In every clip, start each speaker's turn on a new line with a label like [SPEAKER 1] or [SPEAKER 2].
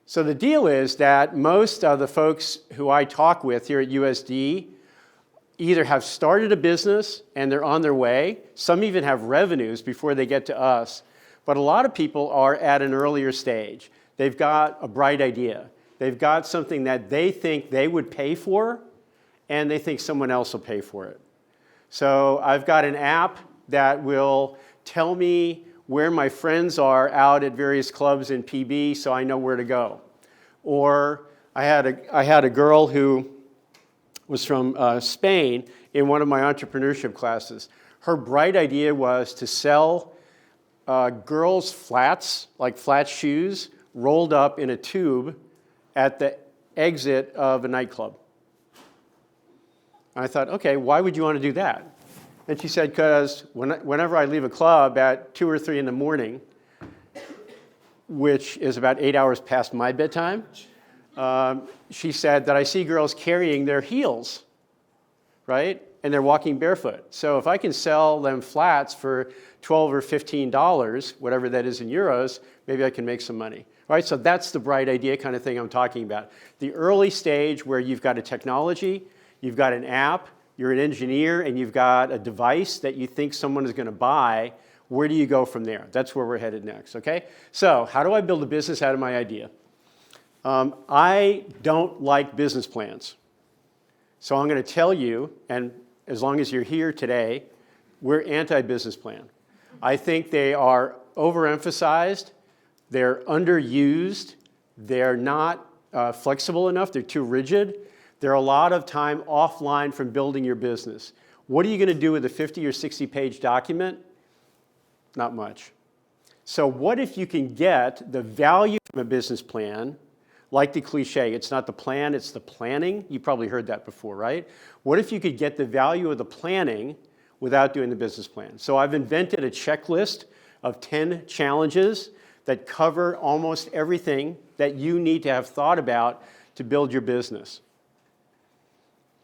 [SPEAKER 1] So the deal is that most of the folks who I talk with here at USD either have started a business and they're on their way. Some even have revenues before they get to us. But a lot of people are at an earlier stage. They've got a bright idea. They've got something that they think they would pay for, and they think someone else will pay for it. So I've got an app that will tell me where my friends are out at various clubs in PB so I know where to go. Or I had a girl who was from Spain in one of my entrepreneurship classes. Her bright idea was to sell girls' flats, like flat shoes, rolled up in a tube at the exit of a nightclub. And I thought, okay, why would you want to do that? And she said, because whenever I leave a club at 2 or 3 in the morning, which is about 8 hours past my bedtime, she said that I see girls carrying their heels, right? And they're walking barefoot. So if I can sell them flats for $12 or $15, whatever that is in euros, maybe I can make some money. All right, so that's the bright idea kind of thing I'm talking about. The early stage where you've got a technology, you've got an app, you're an engineer, and you've got a device that you think someone is going to buy. Where do you go from there? That's where we're headed next, okay? So how do I build a business out of my idea? I don't like business plans. So I'm going to tell you, and as long as you're here today, we're anti-business plan. I think they are overemphasized, they're underused, they're not flexible enough, they're too rigid. There are a lot of time offline from building your business. What are you going to do with a 50 or 60-page document? Not much. So what if you can get the value from a business plan, like the cliche, it's not the plan, it's the planning. You probably heard that before, right? What if you could get the value of the planning without doing the business plan? So I've invented a checklist of 10 challenges that cover almost everything that you need to have thought about to build your business.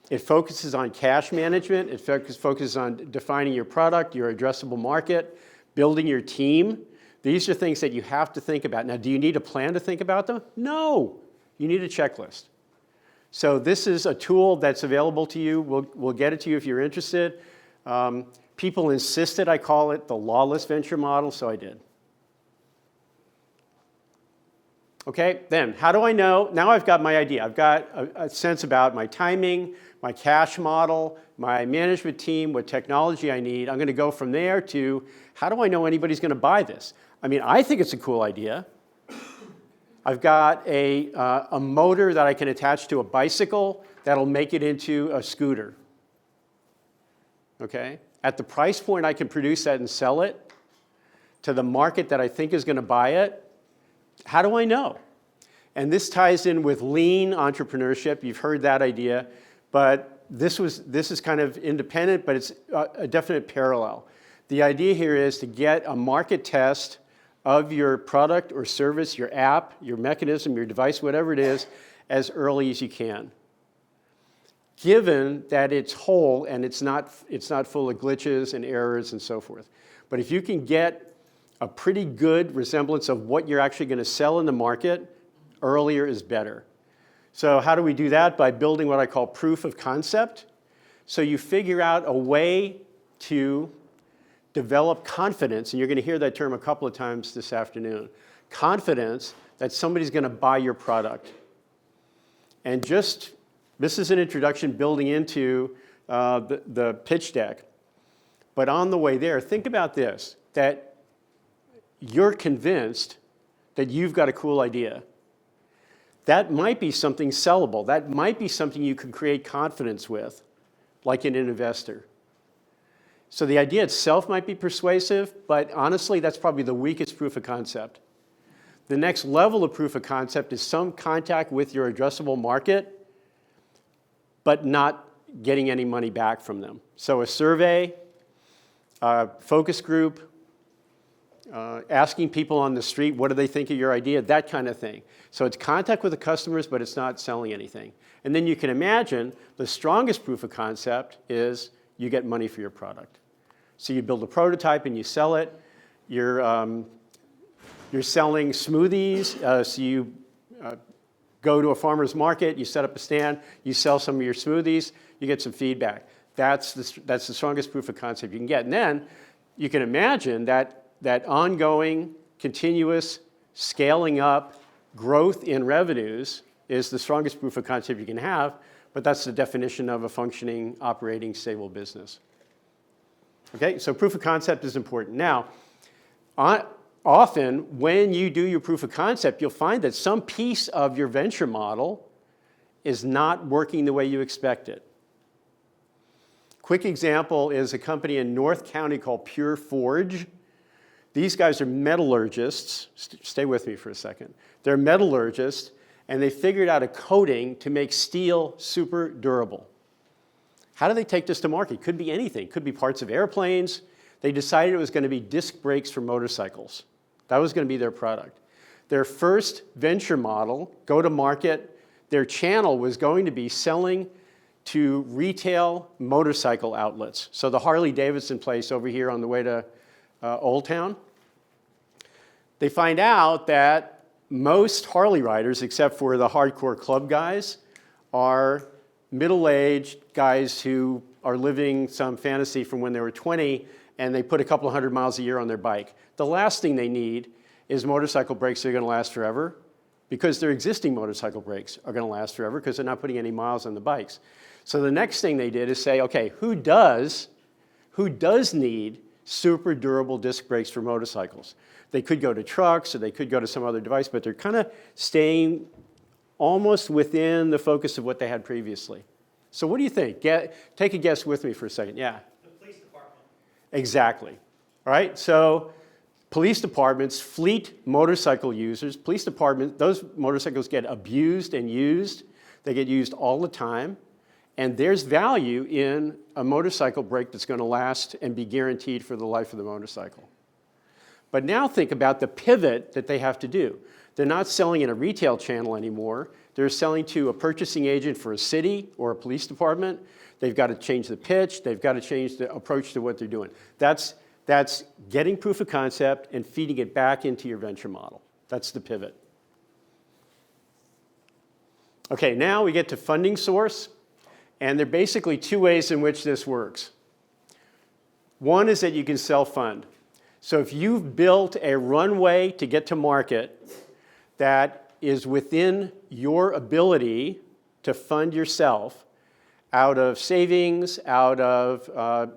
[SPEAKER 1] It focuses on cash management. It focuses on defining your product, your addressable market, building your team. These are things that you have to think about. Now, do you need a plan to think about them? No. You need a checklist. So this is a tool that's available to you. We'll get it to you if you're interested. People insisted I call it the Lawless venture model, so I did. Okay, then how do I know? Now I've got my idea. I've got a sense about my timing, my cash model, my management team, what technology I need. I'm going to go from there to how do I know anybody's going to buy this? I mean, I think it's a cool idea. I've got a motor that I can attach to a bicycle that'll make it into a scooter. Okay? At the price point I can produce that and sell it to the market that I think is going to buy it. How do I know? And this ties in with lean entrepreneurship. You've heard that idea, but this is kind of independent, but it's a definite parallel. The idea here is to get a market test of your product or service, your app, your mechanism, your device, whatever it is, as early as you can. Given that it's whole and it's not full of glitches and errors and so forth. But if you can get a pretty good resemblance of what you're actually going to sell in the market, earlier is better. So how do we do that? By building what I call proof of concept. So you figure out a way to develop confidence, and you're going to hear that term a couple of times this afternoon, confidence that somebody's going to buy your product. And this is an introduction building into the pitch deck. But on the way there, think about this, that you're convinced that you've got a cool idea. That might be something sellable. That might be something you can create confidence with, like in an investor. So the idea itself might be persuasive, but honestly, that's probably the weakest proof of concept. The next level of proof of concept is some contact with your addressable market, but not getting any money back from them. So a survey, a focus group, asking people on the street, what do they think of your idea, that kind of thing. So it's contact with the customers, but it's not selling anything. And then you can imagine the strongest proof of concept is you get money for your product. So you build a prototype and you sell it. You're selling smoothies, so you go to a farmer's market, you set up a stand, you sell some of your smoothies, you get some feedback. That's the strongest proof of concept you can get. And then you can imagine that ongoing, continuous, scaling up growth in revenues is the strongest proof of concept you can have, but that's the definition of a functioning, operating, stable business. Okay, so proof of concept is important. Now, often when you do your proof of concept, you'll find that some piece of your venture model is not working the way you expect it. Quick example is a company in North County called Pure Forge. These guys are metallurgists. Stay with me for a second. They're metallurgists, and they figured out a coating to make steel super durable. How do they take this to market? Could be anything. Could be parts of airplanes. They decided it was going to be disc brakes for motorcycles. That was going to be their product. Their first venture model, go to market, their channel was going to be selling to retail motorcycle outlets. So the Harley-Davidson place over here on the way to Old Town. They find out that most Harley riders, except for the hardcore club guys, are middle-aged guys who are living some fantasy from when they were 20, and they put a couple of 100 miles a year on their bike. The last thing they need is motorcycle brakes that are going to last forever, because their existing motorcycle brakes are going to last forever because they're not putting any miles on the bikes. So the next thing they did is say, okay, who does need super durable disc brakes for motorcycles? They could go to trucks or they could go to some other device, but they're kind of staying almost within the focus of what they had previously. So what do you think? Take a guess with me for a second. Yeah?
[SPEAKER 2] The police department.
[SPEAKER 1] Exactly. All right, so police departments, fleet motorcycle users, police departments, those motorcycles get abused and used. They get used all the time. And there's value in a motorcycle brake that's going to last and be guaranteed for the life of the motorcycle. But now think about the pivot that they have to do. They're not selling in a retail channel anymore. They're selling to a purchasing agent for a city or a police department. They've got to change the pitch. They've got to change the approach to what they're doing. That's getting proof of concept and feeding it back into your venture model. That's the pivot. Okay, now we get to funding source. And there are basically two ways in which this works. One is that you can self-fund. So if you've built a runway to get to market that is within your ability to fund yourself out of savings, out of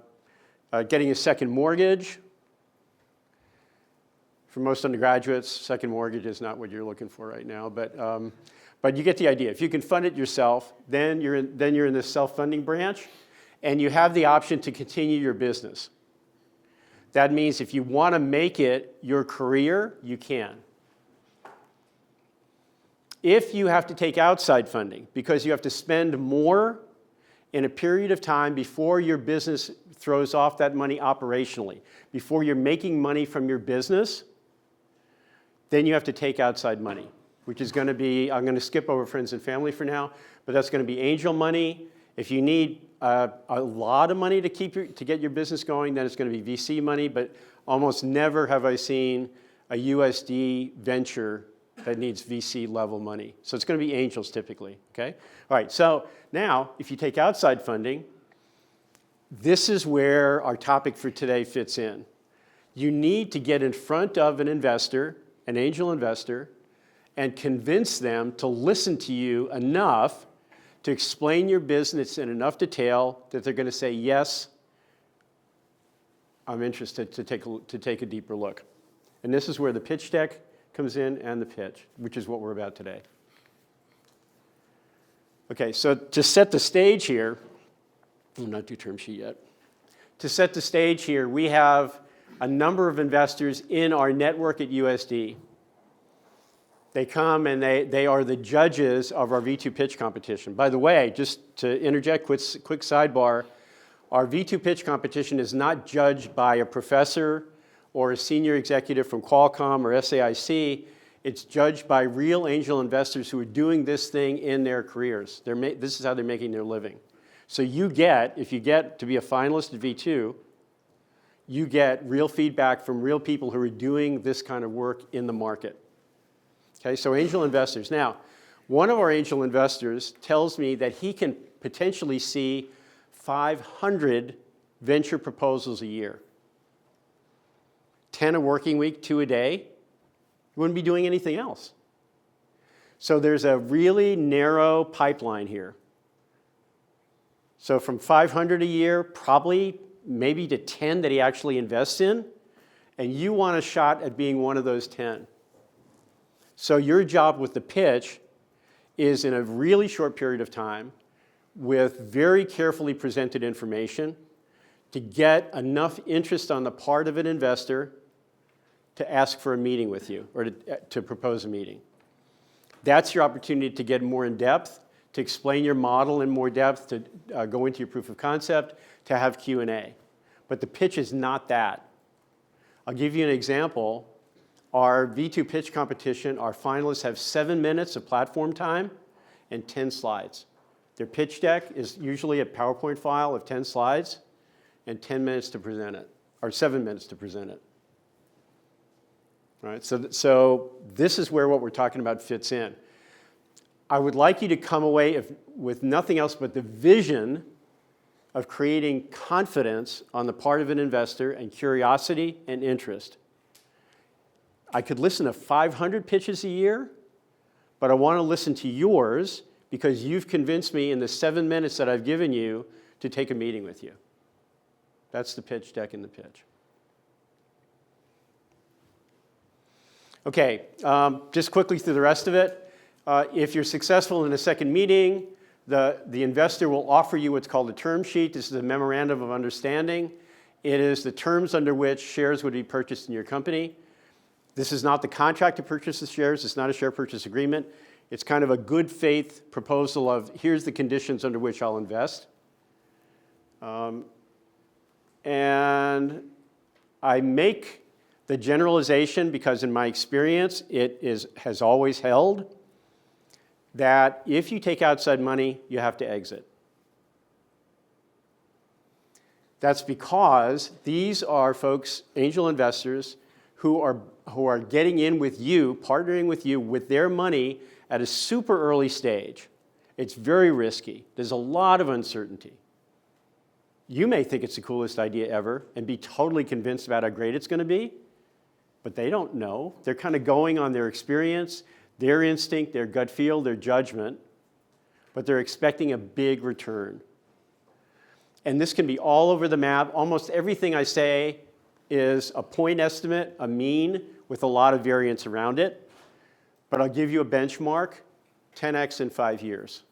[SPEAKER 1] getting a second mortgage. For most undergraduates, second mortgage is not what you're looking for right now, but you get the idea. If you can fund it yourself, then you're in this self-funding branch, and you have the option to continue your business. That means if you want to make it your career, you can. If you have to take outside funding because you have to spend more in a period of time before your business throws off that money operationally, before you're making money from your business, then you have to take outside money, which is going to be, I'm going to skip over friends and family for now, but that's going to be angel money. If you need a lot of money to get your business going, then it's going to be VC money, but almost never have I seen a USD venture that needs VC level money. So it's going to be angels typically, okay? All right, so now if you take outside funding, this is where our topic for today fits in. You need to get in front of an investor, an angel investor, and convince them to listen to you enough to explain your business in enough detail that they're going to say, yes, I'm interested to take a deeper look. And this is where the pitch deck comes in and the pitch, which is what we're about today. Okay, so to set the stage here, I'm not do term sheet yet. To set the stage here, we have a number of investors in our network at USD. They come and they are the judges of our V2 pitch competition. By the way, just to interject, quick sidebar, our V2 pitch competition is not judged by a professor or a senior executive from Qualcomm or SAIC. It's judged by real angel investors who are doing this thing in their careers. This is how they're making their living. So if you get to be a finalist at V2, you get real feedback from real people who are doing this kind of work in the market. Okay, so angel investors. Now, one of our angel investors tells me that he can potentially see 500 venture proposals a year. 10 a working week, 2 a day. You wouldn't be doing anything else. So there's a really narrow pipeline here. So from 500 a year, probably maybe to 10 that he actually invests in, and you want a shot at being one of those 10. So your job with the pitch is in a really short period of time with very carefully presented information to get enough interest on the part of an investor to ask for a meeting with you or to propose a meeting. That's your opportunity to get more in depth, to explain your model in more depth, to go into your proof of concept, to have Q&A. But the pitch is not that. I'll give you an example. Our V2 pitch competition, our finalists have 7 minutes of platform time and 10 slides. Their pitch deck is usually a PowerPoint file of 10 slides and 10 minutes to present it, or 7 minutes to present it. All right, so this is where what we're talking about fits in. I would like you to come away with nothing else but the vision of creating confidence on the part of an investor and curiosity and interest. I could listen to 500 pitches a year, but I want to listen to yours because you've convinced me in the 7 minutes that I've given you to take a meeting with you. That's the pitch deck in the pitch. Okay, just quickly through the rest of it. If you're successful in a second meeting, the investor will offer you what's called a term sheet. This is a memorandum of understanding. It is the terms under which shares would be purchased in your company. This is not the contract to purchase the shares. It's not a share purchase agreement. It's kind of a good faith proposal of here's the conditions under which I'll invest. And I make the generalization because in my experience, has always held that if you take outside money, you have to exit. That's because these are folks, angel investors, who are getting in with you, partnering with you with their money at a super early stage. It's very risky. There's a lot of uncertainty. You may think it's the coolest idea ever and be totally convinced about how great it's going to be, but they don't know. They're kind of going on their experience, their instinct, their gut feel, their judgment, but they're expecting a big return. And this can be all over the map. Almost everything I say is a point estimate, a mean, with a lot of variance around it. But I'll give you a benchmark, 10x in 5 years.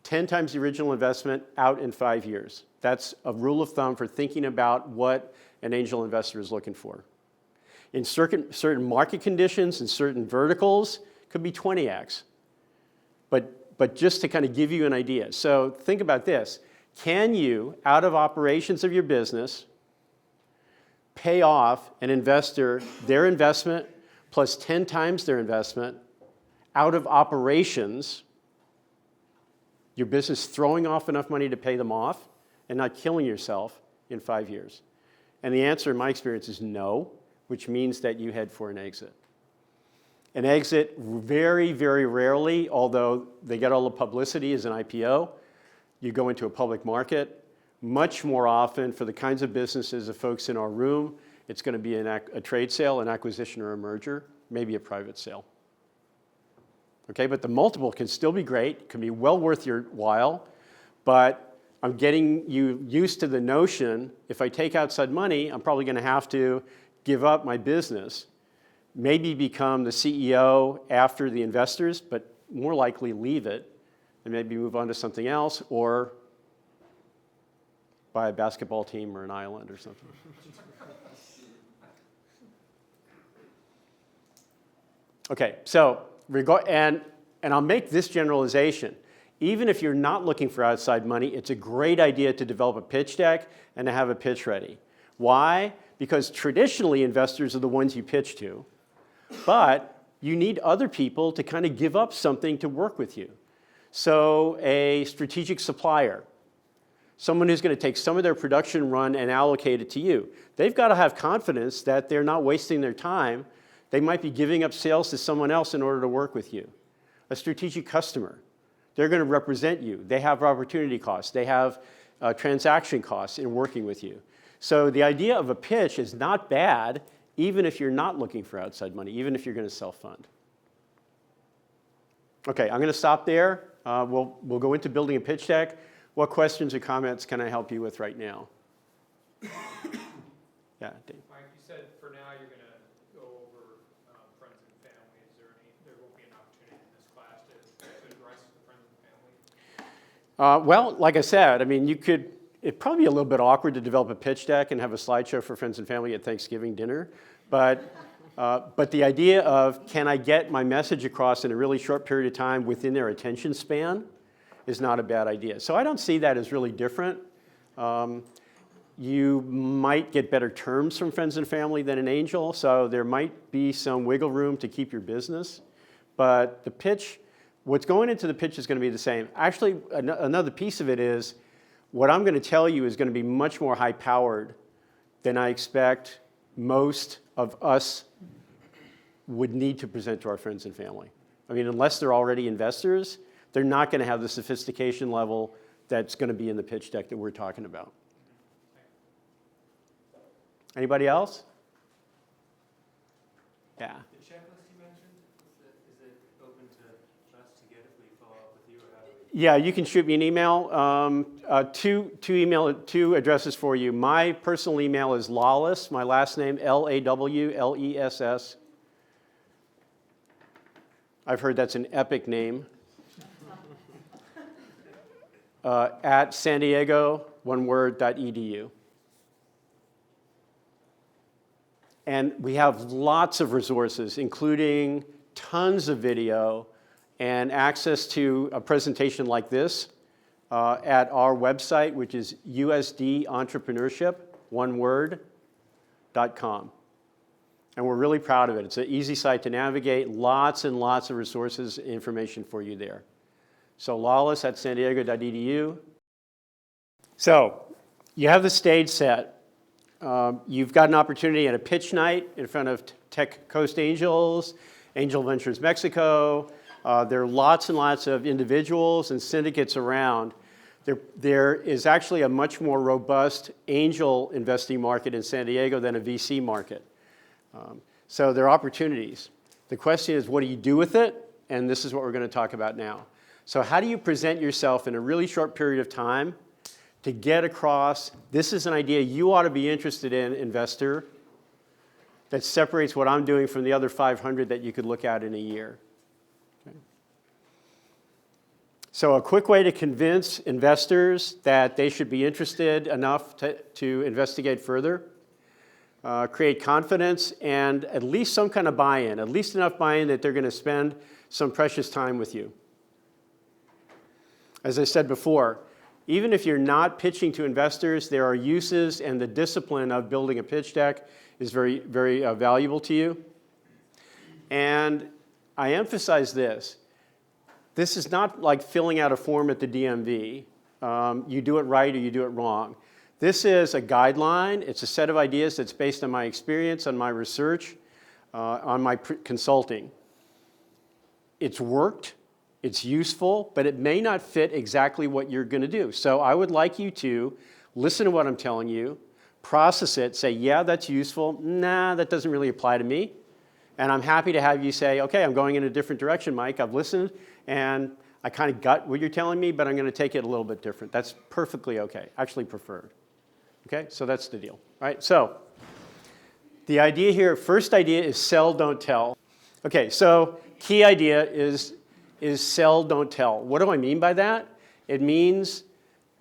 [SPEAKER 1] 10 times the original investment out in 5 years. That's a rule of thumb for thinking about what an angel investor is looking for. In certain market conditions, in certain verticals, could be 20x. But just to kind of give you an idea. So think about this. Can you, out of operations of your business, pay off an investor their investment plus 10 times their investment out of operations, your business throwing off enough money to pay them off and not killing yourself in 5 years? And the answer in my experience is no, which means that you head for an exit. An exit very, very rarely, although they get all the publicity as an IPO, you go into a public market. Much more often for the kinds of businesses of folks in our room, it's going to be a trade sale, an acquisition or a merger, maybe a private sale. Okay, but the multiple can still be great, can be well worth your while, but I'm getting you used to the notion, if I take outside money, I'm probably going to have to give up my business, maybe become the CEO after the investors, but more likely leave it and maybe move on to something else or buy a basketball team or an island or something. Okay, so and I'll make this generalization. Even if you're not looking for outside money, it's a great idea to develop a pitch deck and to have a pitch ready. Why? Because traditionally investors are the ones you pitch to, but you need other people to kind of give up something to work with you. So a strategic supplier, someone who's going to take some of their production run and allocate it to you. They've got to have confidence that they're not wasting their time They might be giving up sales to someone else in order to work with you. A strategic customer, they're going to represent you. They have opportunity costs. They have transaction costs in working with you. So the idea of a pitch is not bad, even if you're not looking for outside money, even if you're going to self-fund. Okay, I'm going to stop there. We'll go into building a pitch deck. What questions or comments can I help you with right now? Yeah, Dave.
[SPEAKER 2] Mike, you said for now you're going to go over friends and family. There won't be an opportunity in this class to address the friends and family?
[SPEAKER 1] Well, like I said, I mean, it'd probably be a little bit awkward to develop a pitch deck and have a slideshow for friends and family at Thanksgiving dinner. But the idea of, can I get my message across in a really short period of time within their attention span is not a bad idea. So I don't see that as really different. You might get better terms from friends and family than an angel, so there might be some wiggle room to keep your business. But the pitch, what's going into the pitch is going to be the same. Actually, another piece of it is, what I'm going to tell you is going to be much more high-powered than I expect most of us would need to present to our friends and family. I mean, unless they're already investors, they're not going to have the sophistication level that's going to be in the pitch deck that we're talking about. Anybody else? Yeah.
[SPEAKER 3] The checklist you mentioned, is it open to us to get if we follow up with you, or how do we?
[SPEAKER 1] Yeah, you can shoot me an email. Two addresses for you. My personal email is Lawless, my last name, Lawless. I've heard that's an epic name. At San Diego, one word, .edu. And we have lots of resources, including tons of video and access to a presentation like this at our website, which is usdentrpreneurship, one word, .com. And we're really proud of it. It's an easy site to navigate, lots and lots of resources, information for you there. So Lawless at san diego.edu. So you have the stage set. You've got an opportunity at a pitch night in front of Tech Coast Angels, Angel Ventures Mexico. There are lots and lots of individuals and syndicates around. There is actually a much more robust angel investing market in San Diego than a VC market. So there are opportunities. The question is, what do you do with it? And this is what we're going to talk about now. So how do you present yourself in a really short period of time to get across, this is an idea you ought to be interested in, investor, that separates what I'm doing from the other 500 that you could look at in a year. Okay. So a quick way to convince investors that they should be interested enough to investigate further, create confidence and at least some kind of buy-in, at least enough buy-in that they're going to spend some precious time with you. As I said before, even if you're not pitching to investors, there are uses, and the discipline of building a pitch deck is very, very valuable to you. And I emphasize this. This is not like filling out a form at the DMV. You do it right or you do it wrong. This is a guideline. It's a set of ideas that's based on my experience, on my research, on my consulting. It's worked. It's useful, but it may not fit exactly what you're going to do. So I would like you to listen to what I'm telling you, process it, say, yeah, that's useful. Nah, that doesn't really apply to me. And I'm happy to have you say, okay, I'm going in a different direction, Mike. I've listened, and I kind of got what you're telling me, but I'm going to take it a little bit different. That's perfectly okay, actually preferred. Okay, so that's the deal. All right, so the idea here, first idea is sell, don't tell. Okay, so key idea is sell, don't tell. What do I mean by that? It means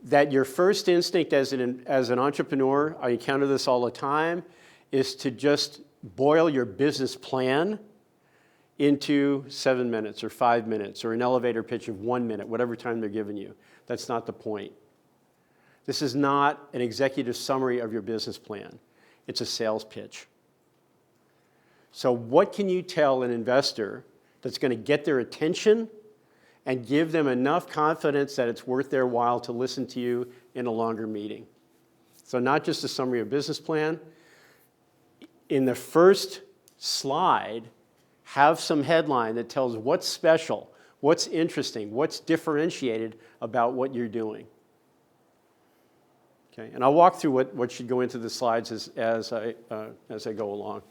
[SPEAKER 1] that your first instinct as an entrepreneur, I encounter this all the time, is to just boil your business plan into 7 minutes or 5 minutes or an elevator pitch of 1 minute, whatever time they're giving you. That's not the point. This is not an executive summary of your business plan. It's a sales pitch. So what can you tell an investor that's going to get their attention and give them enough confidence that it's worth their while to listen to you in a longer meeting? So not just a summary of business plan. In the first slide have some headline that tells what's special, what's interesting, what's differentiated about what you're doing. Okay, and I'll walk through what should go into the slides as I go along.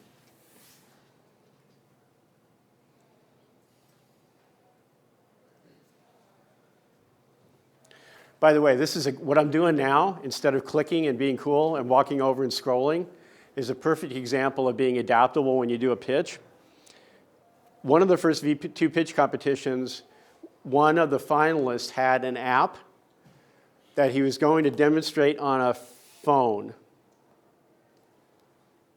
[SPEAKER 1] By the way, this is what I'm doing now, instead of clicking and being cool and walking over and scrolling, is a perfect example of being adaptable when you do a pitch. One of the first V2 pitch competitions, one of the finalists had an app that he was going to demonstrate on a phone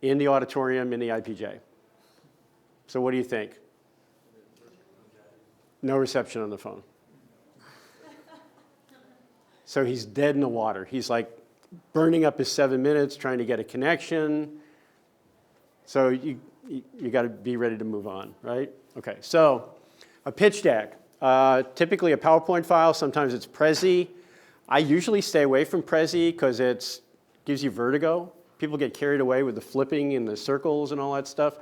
[SPEAKER 1] in the auditorium in the IPJ. So what do you think? No reception on the phone. So he's dead in the water. He's like burning up his 7 minutes trying to get a connection. So you got to be ready to move on, right? Okay, so a pitch deck. Typically a PowerPoint file, sometimes it's Prezi. I usually stay away from Prezi because it gives you vertigo. People get carried away with the flipping and the circles and all that stuff.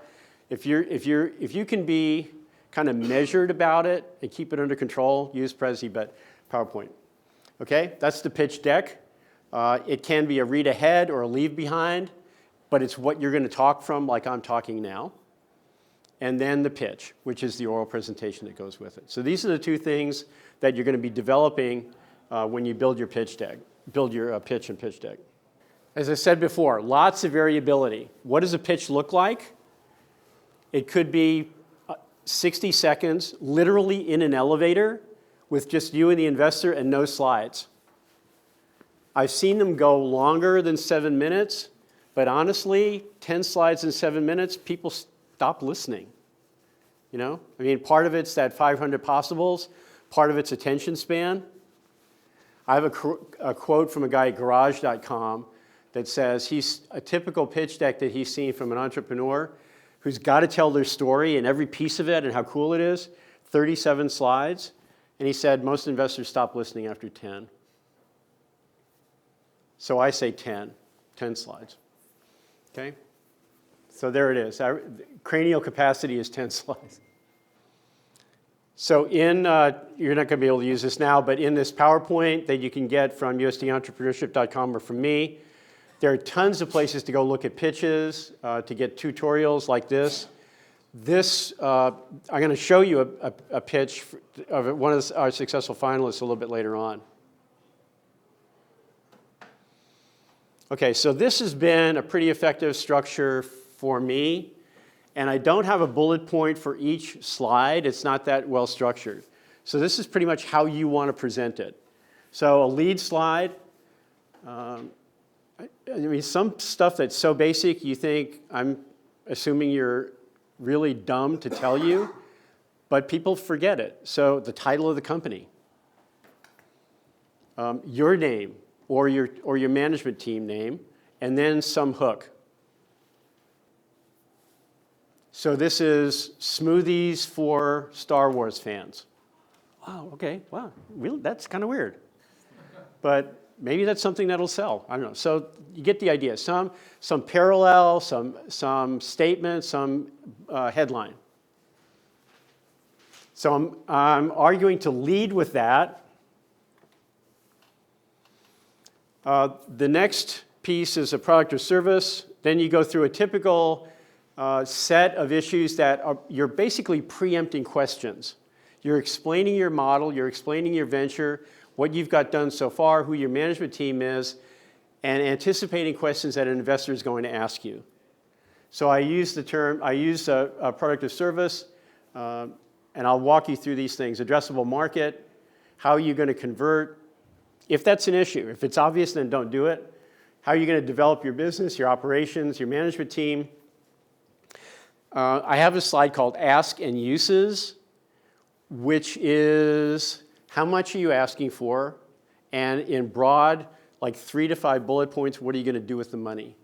[SPEAKER 1] If you can be kind of measured about it and keep it under control, use Prezi, but PowerPoint. Okay, that's the pitch deck. It can be a read ahead or a leave behind, but it's what you're going to talk from, like I'm talking now. And then the pitch, which is the oral presentation that goes with it. So these are the two things that you're going to be developing when you build your pitch deck, build your pitch and pitch deck. As I said before, lots of variability. What does a pitch look like? It could be 60 seconds, literally in an elevator, with just you and the investor and no slides. I've seen them go longer than 7 minutes, but honestly, 10 slides in 7 minutes, people stop listening. You know? I mean, part of it's that 500 possibles, part of it's attention span. I have a quote from a guy at garage.com that says he's a typical pitch deck that he's seen from an entrepreneur who's got to tell their story and every piece of it and how cool it is, 37 slides. And he said most investors stop listening after 10. So I say 10 slides. Okay? So there it is. Cranial capacity is 10 slides. So you're not going to be able to use this now, but in this PowerPoint that you can get from usdentrpreneurship.com or from me, there are tons of places to go look at pitches, to get tutorials like this. I'm going to show you a pitch of one of our successful finalists a little bit later on. Okay, so this has been a pretty effective structure for me, and I don't have a bullet point for each slide. It's not that well structured. So this is pretty much how you want to present it. So a lead slide. I mean, some stuff that's so basic you think, I'm assuming you're really dumb to tell you, but people forget it. So the title of the company, your name or your management team name, and then some hook. So this is smoothies for Star Wars fans. Wow, okay, wow, really, that's kind of weird. But maybe that's something that'll sell. I don't know. So you get the idea. Some parallel, some statement, some headline. So I'm arguing to lead with that. The next piece is a product or service. Then you go through a typical set of issues that you're basically preempting questions. You're explaining your model, you're explaining your venture, what you've got done so far, who your management team is, and anticipating questions that an investor is going to ask you. So I use a product or service, and I'll walk you through these things. Addressable market, how are you going to convert? If that's an issue, if it's obvious, then don't do it. How are you going to develop your business, your operations, your management team? I have a slide called Ask and Uses, which is how much are you asking for? And in broad, like 3 to 5 bullet points, what are you going to do with the money?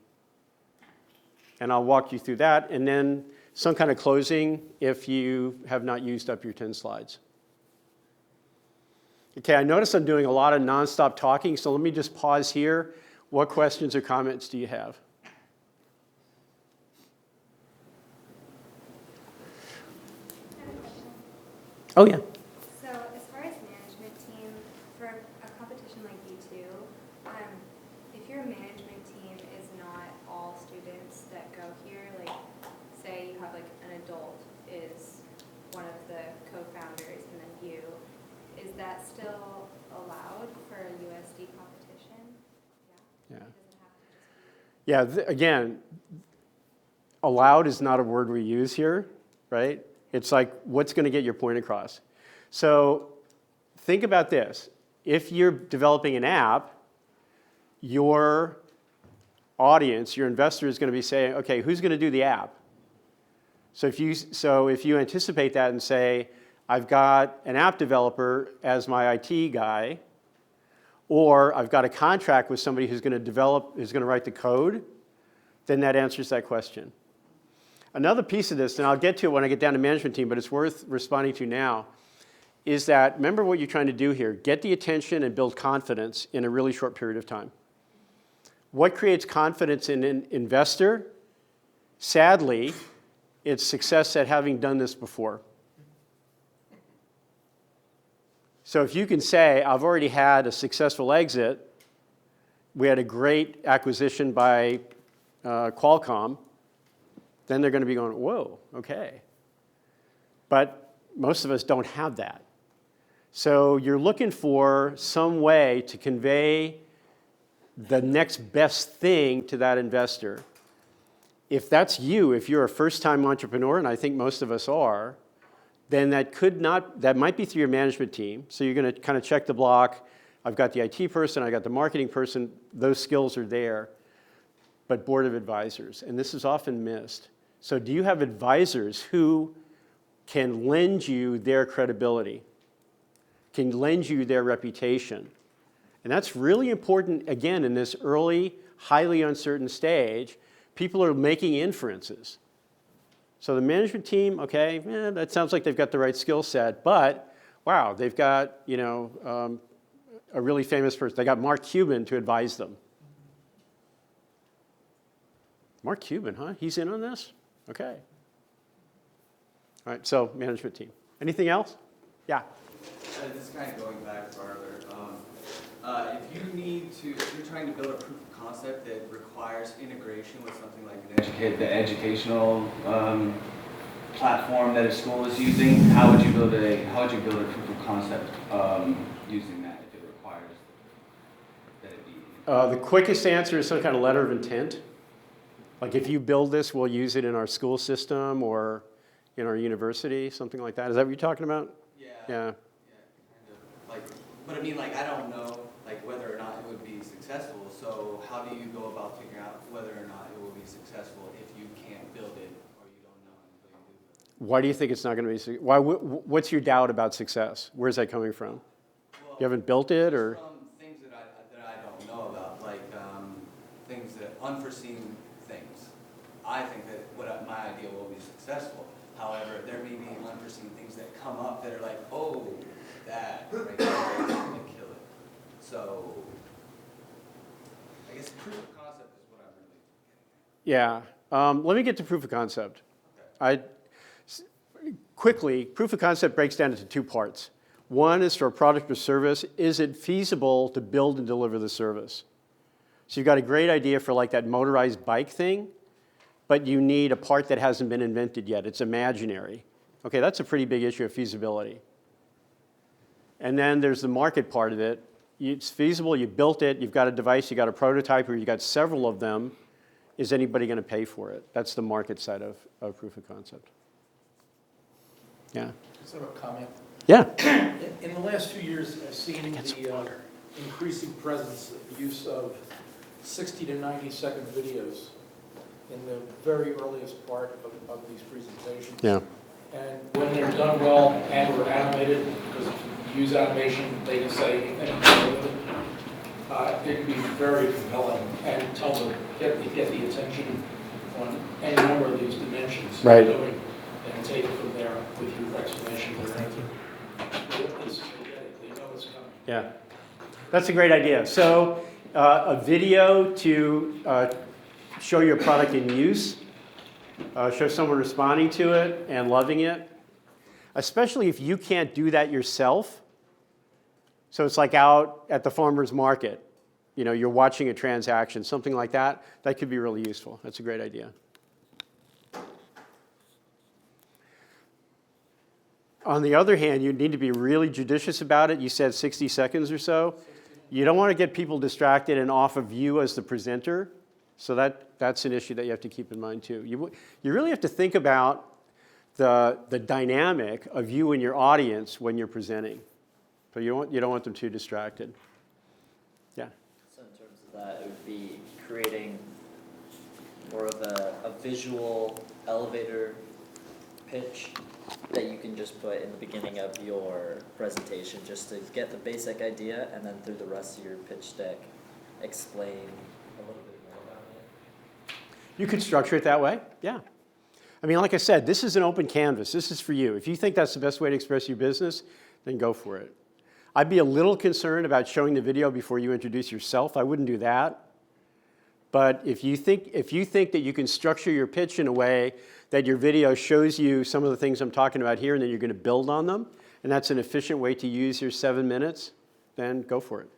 [SPEAKER 1] And I'll walk you through that, and then some kind of closing if you have not used up your 10 slides. Okay, I notice I'm doing a lot of nonstop talking, so let me just pause here. What questions or comments do you have? Oh, yeah.
[SPEAKER 4] So as far as management team, for a competition like U2, if your management team is not all students that go here, like say you have like an adult is one of the co-founders and then you, is that still allowed for a USD competition?
[SPEAKER 1] Yeah.
[SPEAKER 4] It doesn't have to just be.
[SPEAKER 1] Yeah, again, allowed is not a word we use here, right? It's like, what's going to get your point across? So think about this. If you're developing an app, your audience, your investor is going to be saying, okay, who's going to do the app? So if you anticipate that and say, I've got an app developer as my IT guy, or I've got a contract with somebody who's going to write the code, then that answers that question. Another piece of this, and I'll get to it when I get down to management team, but it's worth responding to now, is that remember what you're trying to do here. Get the attention and build confidence in a really short period of time. What creates confidence in an investor? Sadly, it's success at having done this before. So if you can say, I've already had a successful exit, we had a great acquisition by Qualcomm, then they're going to be going, whoa, okay. But most of us don't have that. So you're looking for some way to convey the next best thing to that investor. If that's you, if you're a first-time entrepreneur, and I think most of us are, then that might be through your management team. So you're going to kind of check the block. I've got the IT person, I've got the marketing person, those skills are there. But board of advisors, and this is often missed. So do you have advisors who can lend you their credibility, can lend you their reputation? And that's really important, again, in this early, highly uncertain stage. People are making inferences. So the management team, okay, that sounds like they've got the right skill set, but wow, they've got a really famous person. They got Mark Cuban to advise them. Mark Cuban, huh? He's in on this? Okay. All right, so management team. Anything else? Yeah.
[SPEAKER 5] This is kind of going back farther. If you're trying to build a proof of concept that requires integration with something like the educational platform that a school is using, how would you build a proof of concept using that if it requires that it be?
[SPEAKER 1] The quickest answer is some kind of letter of intent. Like if you build this, we'll use it in our school system or in our university, something like that. Is that what you're talking about?
[SPEAKER 5] Yeah.
[SPEAKER 1] Yeah.
[SPEAKER 5] Yeah, kind of. Like, but I mean, like, I don't know, like, whether or not it would be successful. So how do you go about figuring out whether or not it will be successful if you can't build it or you don't know until you do it?
[SPEAKER 1] Why do you think it's not going to be? What's your doubt about success? Where's that coming from?
[SPEAKER 5] Well,
[SPEAKER 1] You haven't built it, or?
[SPEAKER 5] from things that I don't know about, like things that unforeseen things. I think that my idea will be successful. However, there may be unforeseen things that come up that are like, oh, that right there is going to kill it. So I guess proof of concept is what I'm really getting at.
[SPEAKER 1] Yeah. Let me get to proof of concept.
[SPEAKER 5] Okay.
[SPEAKER 1] Quickly, proof of concept breaks down into two parts. One is for a product or service. Is it feasible to build and deliver the service? So you've got a great idea for like that motorized bike thing, but you need a part that hasn't been invented yet. It's imaginary. Okay, that's a pretty big issue of feasibility. And then there's the market part of it. It's feasible, you built it, you've got a device, you've got a prototype, or you've got several of them. Is anybody going to pay for it? That's the market side of proof of concept. Yeah.
[SPEAKER 6] Just have a comment.
[SPEAKER 1] Yeah.
[SPEAKER 6] In the last few years, I've seen the increasing presence of use of 60 to 90 second videos in the very earliest part of these presentations.
[SPEAKER 1] Yeah.
[SPEAKER 6] And when they're done well and or animated, because if you use animation, they can say anything with it. It can be very compelling and get the attention on any number of these dimensions.
[SPEAKER 1] Right.
[SPEAKER 6] And take it from there with your explanation. They know it's coming.
[SPEAKER 1] Yeah. That's a great idea. So a video to show your product in use, show someone responding to it and loving it. especially if you can't do that yourself. So it's like out at the farmer's market, you know, you're watching a transaction, something like that, that could be really useful. That's a great idea. On the other hand, you need to be really judicious about it. You said 60 seconds or so. You don't want to get people distracted and off of you as the presenter. So that's an issue that you have to keep in mind too. You really have to think about the dynamic of you and your audience when you're presenting. So you don't want them too distracted. Yeah.
[SPEAKER 7] So in terms of that, it would be creating more of a visual elevator pitch that you can just put in the beginning of your presentation just to get the basic idea, and then through the rest of your pitch deck, explain a little bit more about it.
[SPEAKER 1] You could structure it that way, yeah. I mean, like I said, this is an open canvas. This is for you. If you think that's the best way to express your business, then go for it. I'd be a little concerned about showing the video before you introduce yourself. I wouldn't do that. But if you think that you can structure your pitch in a way that your video shows you some of the things I'm talking about here, and then you're going to build on them, and that's an efficient way to use your 7 minutes, then go for it.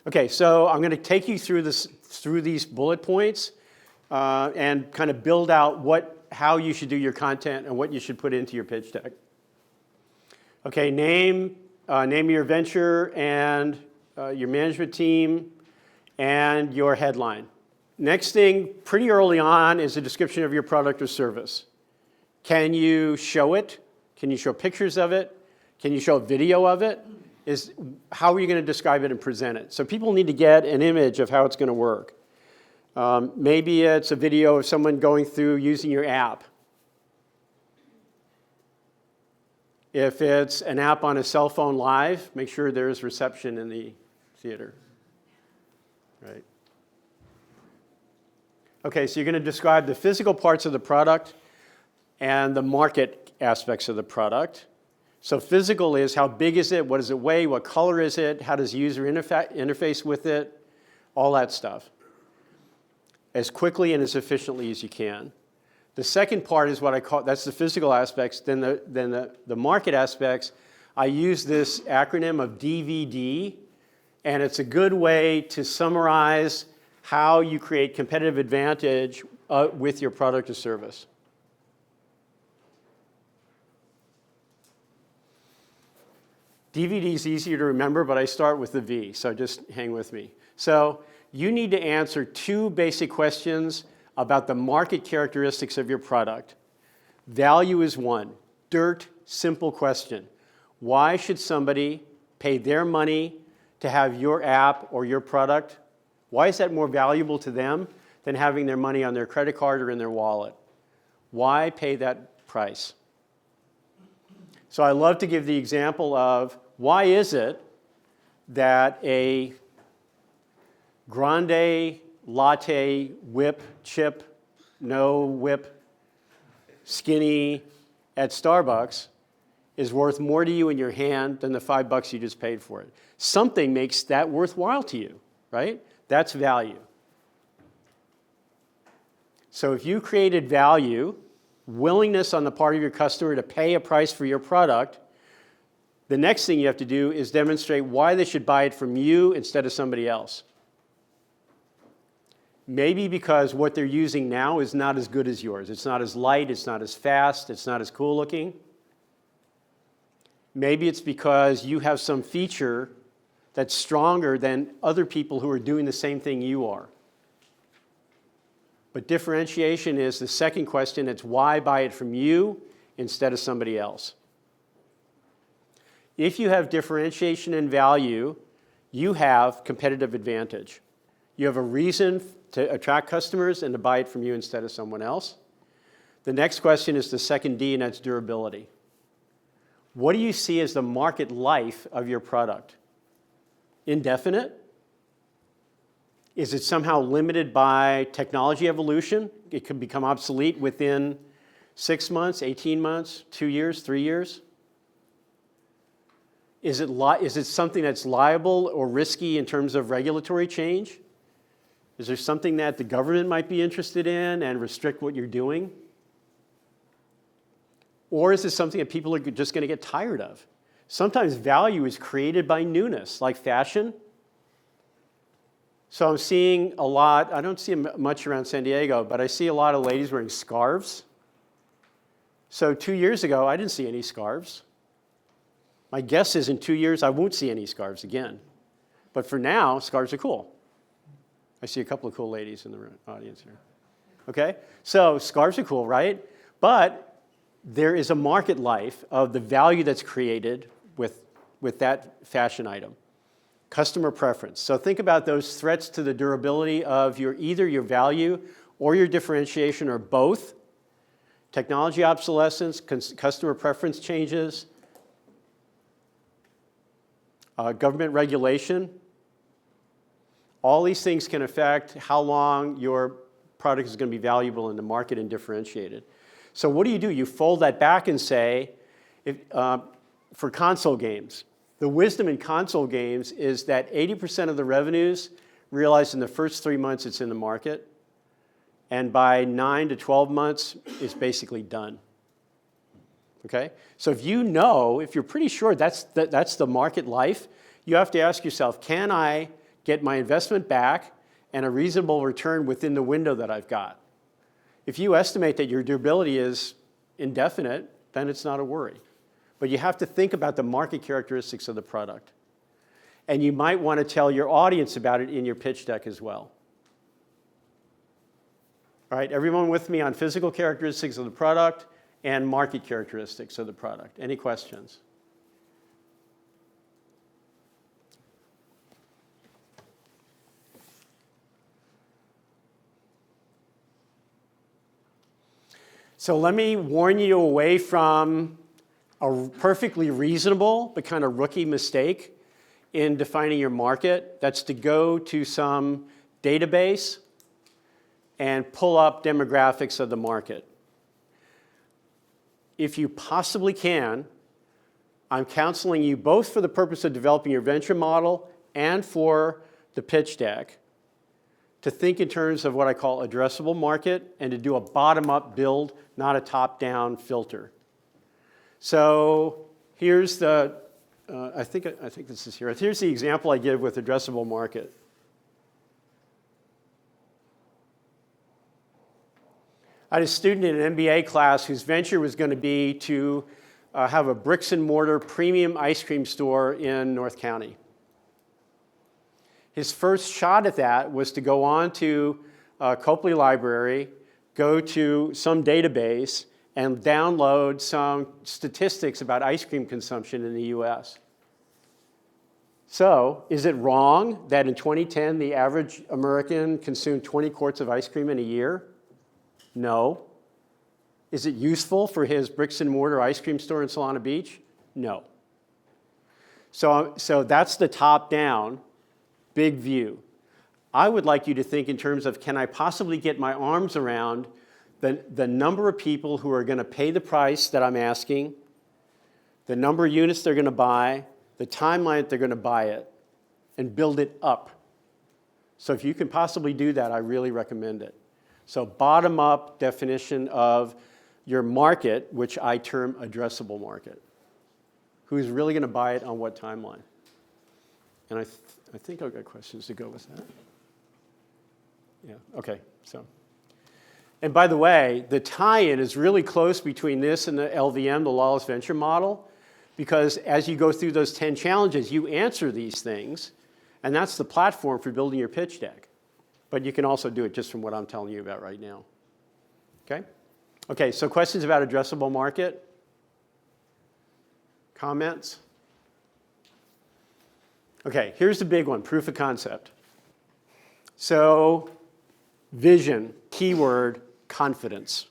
[SPEAKER 1] Okay, so I'm going to take you through these bullet points and kind of build out how you should do your content and what you should put into your pitch deck. Okay, name of your venture and your management team and your headline. Next thing, pretty early on, is a description of your product or service. Can you show it? Can you show pictures of it? Can you show a video of it? How are you going to describe it and present it? So people need to get an image of how it's going to work. Maybe it's a video of someone going through using your app. If it's an app on a cell phone live, make sure there's reception in the theater. Right? Okay, so you're going to describe the physical parts of the product and the market aspects of the product. So physical is how big is it, what does it weigh, what color is it, how does the user interface with it, all that stuff. As quickly and as efficiently as you can. The second part is what I call, that's the physical aspects. Then the market aspects, I use this acronym of DVD, and it's a good way to summarize how you create competitive advantage with your product or service. DVD is easier to remember, but I start with the V, so just hang with me. So you need to answer 2 basic questions about the market characteristics of your product. Value is one. Dirt, simple question. Why should somebody pay their money to have your app or your product? Why is that more valuable to them than having their money on their credit card or in their wallet? Why pay that price? So I love to give the example of why is it that a grande latte whip chip, no whip, skinny at Starbucks is worth more to you in your hand than the $5 you just paid for it. Something makes that worthwhile to you, right? That's value. So if you created value, willingness on the part of your customer to pay a price for your product, the next thing you have to do is demonstrate why they should buy it from you instead of somebody else. Maybe because what they're using now is not as good as yours. It's not as light, it's not as fast, it's not as cool looking. Maybe it's because you have some feature that's stronger than other people who are doing the same thing you are. But differentiation is the second question. It's why buy it from you instead of somebody else. If you have differentiation and value, you have competitive advantage. You have a reason to attract customers and to buy it from you instead of someone else. The next question is the second D, and that's durability. What do you see as the market life of your product? Indefinite? Is it somehow limited by technology evolution? It could become obsolete within 6 months, 18 months, 2 years, 3 years? Is it something that's liable or risky in terms of regulatory change? Is there something that the government might be interested in and restrict what you're doing? Or is it something that people are just going to get tired of? Sometimes value is created by newness, like fashion. So I'm seeing a lot, I don't see much around San Diego, but I see a lot of ladies wearing scarves. So 2 years ago, I didn't see any scarves. My guess is in 2 years, I won't see any scarves again. But for now, scarves are cool. I see a couple of cool ladies in the audience here. Okay? So scarves are cool, right? But there is a market life of the value that's created with that fashion item. Customer preference. So think about those threats to the durability of either your value or your differentiation or both. Technology obsolescence, customer preference changes, government regulation. All these things can affect how long your product is going to be valuable in the market and differentiated. So what do? You fold that back and say, for console games, the wisdom in console games is that 80% of the revenues realized in the first 3 months it's in the market, and by 9 to 12 months, it's basically done. Okay? So if you're pretty sure that's the market life, you have to ask yourself, can I get my investment back and a reasonable return within the window that I've got? If you estimate that your durability is indefinite, then it's not a worry. But you have to think about the market characteristics of the product. And you might want to tell your audience about it in your pitch deck as well. All right, everyone with me on physical characteristics of the product and market characteristics of the product? Any questions? So let me warn you away from a perfectly reasonable but kind of rookie mistake in defining your market. That's to go to some database and pull up demographics of the market. If you possibly can, I'm counseling you both for the purpose of developing your venture model and for the pitch deck to think in terms of what I call addressable market and to do a bottom-up build, not a top-down filter. So here's the, I think this is here. Here's the example I give with addressable market. I had a student in an MBA class whose venture was going to be to have a bricks and mortar premium ice cream store in North County. His first shot at that was to go on to Copley Library, go to some database, and download some statistics about ice cream consumption in the US. So, is it wrong that in 2010 the average American consumed 20 quarts of ice cream in a year? No. Is it useful for his bricks and mortar ice cream store in Solana Beach? No. So that's the top-down, big view. I would like you to think in terms of, can I possibly get my arms around the number of people who are going to pay the price that I'm asking, the number of units they're going to buy, the timeline they're going to buy it, and build it up. So if you can possibly do that, I really recommend it. So bottom-up definition of your market, which I term addressable market. Who's really going to buy it on what timeline? And I think I've got questions to go with that. Yeah, okay, so. And by the way, the tie-in is really close between this and the LVM, the Lawless Venture Model, because as you go through those 10 challenges, you answer these things, and that's the platform for building your pitch deck. But you can also do it just from what I'm telling you about right now. Okay? Okay, so questions about addressable market? Comments? Okay, here's the big one, proof of concept. So, vision, keyword, confidence.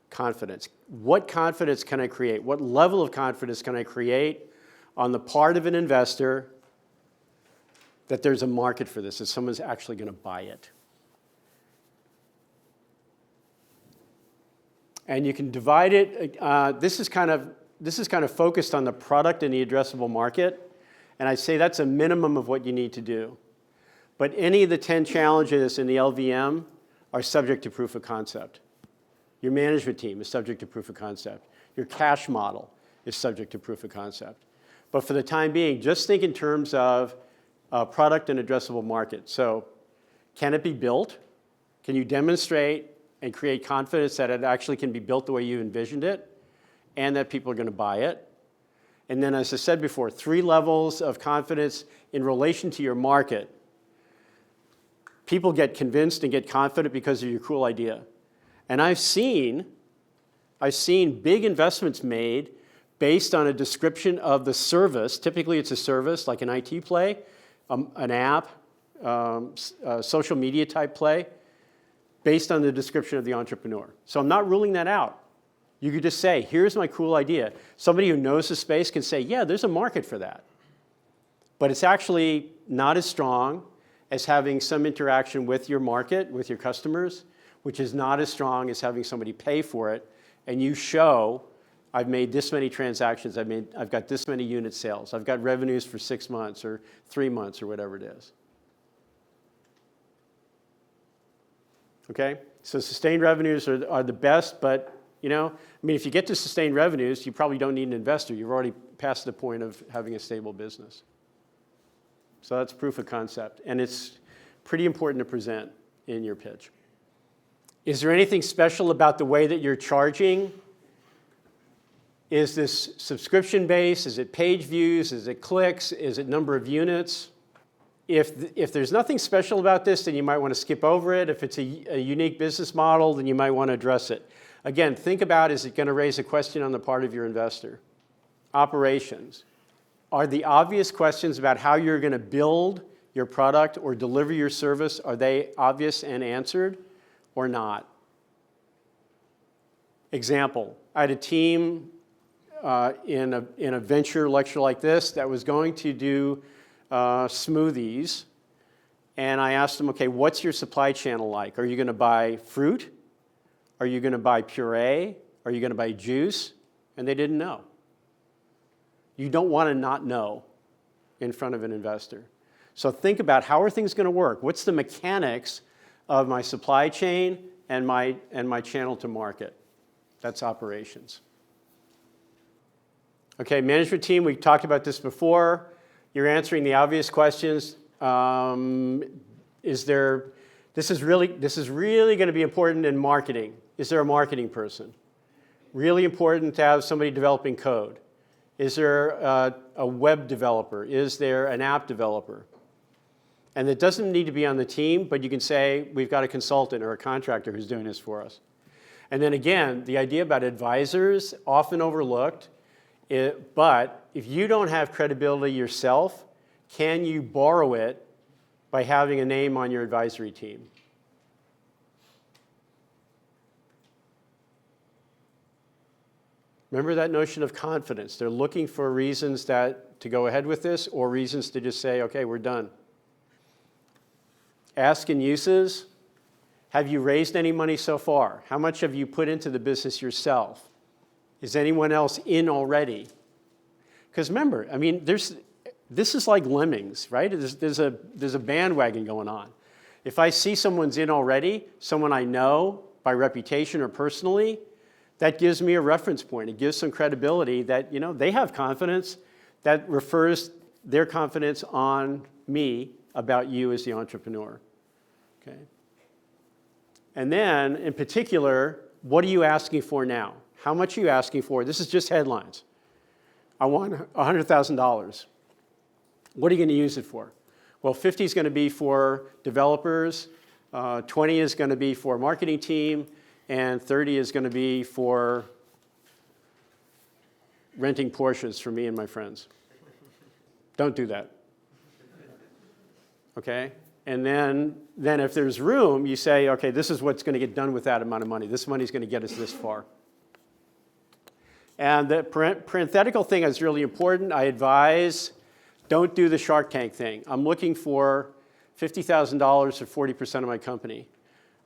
[SPEAKER 1] Confidence. What confidence can I create? What level of confidence can I create on the part of an investor that there's a market for this, that someone's actually going to buy it? And you can divide it. This is kind of focused on the product and the addressable market. And I say that's a minimum of what you need to do. But any of the 10 challenges in the LVM are subject to proof of concept. Your management team is subject to proof of concept. Your cash model is subject to proof of concept. But for the time being, just think in terms of product and addressable market. So can it be built? Can you demonstrate and create confidence that it actually can be built the way you envisioned it and that people are going to buy it? And then, as I said before, 3 levels of confidence in relation to your market. People get convinced and get confident because of your cool idea. And I've seen big investments made based on a description of the service. Typically, it's a service like an IT play, an app, a social media type play, based on the description of the entrepreneur. So I'm not ruling that out. You could just say, here's my cool idea. Somebody who knows the space can say, yeah, there's a market for that. But it's actually not as strong as having some interaction with your market, with your customers, which is not as strong as having somebody pay for it, and you show, I've made this many transactions, I've got this many unit sales, I've got revenues for 6 months or 3 months or whatever it is. Okay, so sustained revenues are the best, but if you get to sustained revenues, you probably don't need an investor. You've already passed the point of having a stable business. So that's proof of concept, and it's pretty important to present in your pitch. Is there anything special about the way that you're charging? Is this subscription-based? Is it page views? Is it clicks? Is it number of units? If there's nothing special about this, then you might want to skip over it. If it's a unique business model, then you might want to address it. Again, think about, is it going to raise a question on the part of your investor? Operations. Are the obvious questions about how you're going to build your product or deliver your service, are they obvious and answered or not? Example, I had a team in a venture lecture like this that was going to do smoothies, and I asked them, okay, what's your supply channel like? Are you going to buy fruit? Are you going to buy puree? Are you going to buy juice? And they didn't know. You don't want to not know in front of an investor. So think about, how are things going to work? What's the mechanics of my supply chain and my channel to market? That's operations. Okay, management team, we talked about this before. You're answering the obvious questions. This is really going to be important in marketing. Is there a marketing person? Really important to have somebody developing code. Is there a web developer? Is there an app developer? And it doesn't need to be on the team, but you can say, we've got a consultant or a contractor who's doing this for us. And then again, the idea about advisors, often overlooked, but if you don't have credibility yourself, can you borrow it by having a name on your advisory team? Remember that notion of confidence. They're looking for reasons to go ahead with this or reasons to just say, okay, we're done. Ask and uses. Have you raised any money so far? How much have you put into the business yourself? Is anyone else in already? Because remember, this is like lemmings, right? There's a bandwagon going on. If I see someone's in already, someone I know by reputation or personally, that gives me a reference point. It gives some credibility that, they have confidence that refers their confidence on me about you as the entrepreneur. Okay? And then, in particular, what are you asking for now? How much are you asking for? This is just headlines. I want $100,000. What are you going to use it for? Well, 50 is going to be for developers, 20 is going to be for a marketing team, and 30 is going to be for renting Porsches for me and my friends. Don't do that. Okay? And then if there's room, you say, okay, this is what's going to get done with that amount of money. This money is going to get us this far. And the parenthetical thing is really important. I advise, don't do the Shark Tank thing. I'm looking for $50,000 for 40% of my company.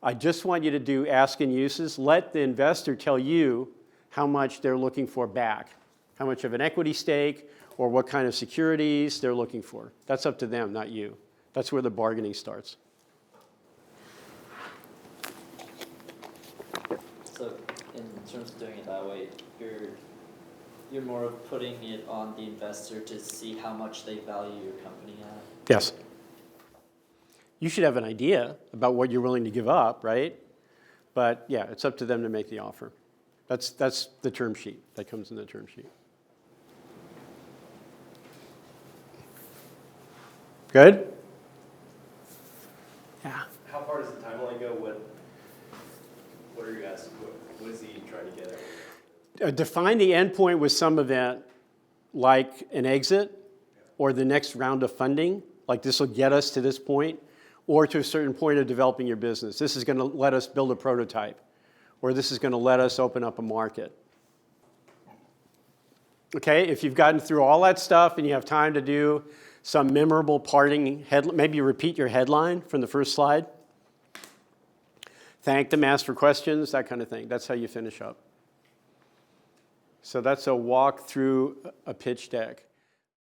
[SPEAKER 1] I just want you to do ask and uses. Let the investor tell you how much they're looking for back, how much of an equity stake or what kind of securities they're looking for. That's up to them, not you. That's where the bargaining starts.
[SPEAKER 7] So in terms of doing it that way, you're more of putting it on the investor to see how much they value your company at.
[SPEAKER 1] Yes. You should have an idea about what you're willing to give up, right? But yeah, it's up to them to make the offer. That's the term sheet. That comes in the term sheet. Good? Yeah.
[SPEAKER 8] How far does the timeline go? What are you asking? What is he trying to get at?
[SPEAKER 1] Define the endpoint with some event, like an exit or the next round of funding, like this will get us to this point, or to a certain point of developing your business. This is going to let us build a prototype, or this is going to let us open up a market. Okay, if you've gotten through all that stuff and you have time to do some memorable parting headline, maybe repeat your headline from the first slide. Thank them, ask for questions, that kind of thing. That's how you finish up. So that's a walk through a pitch deck.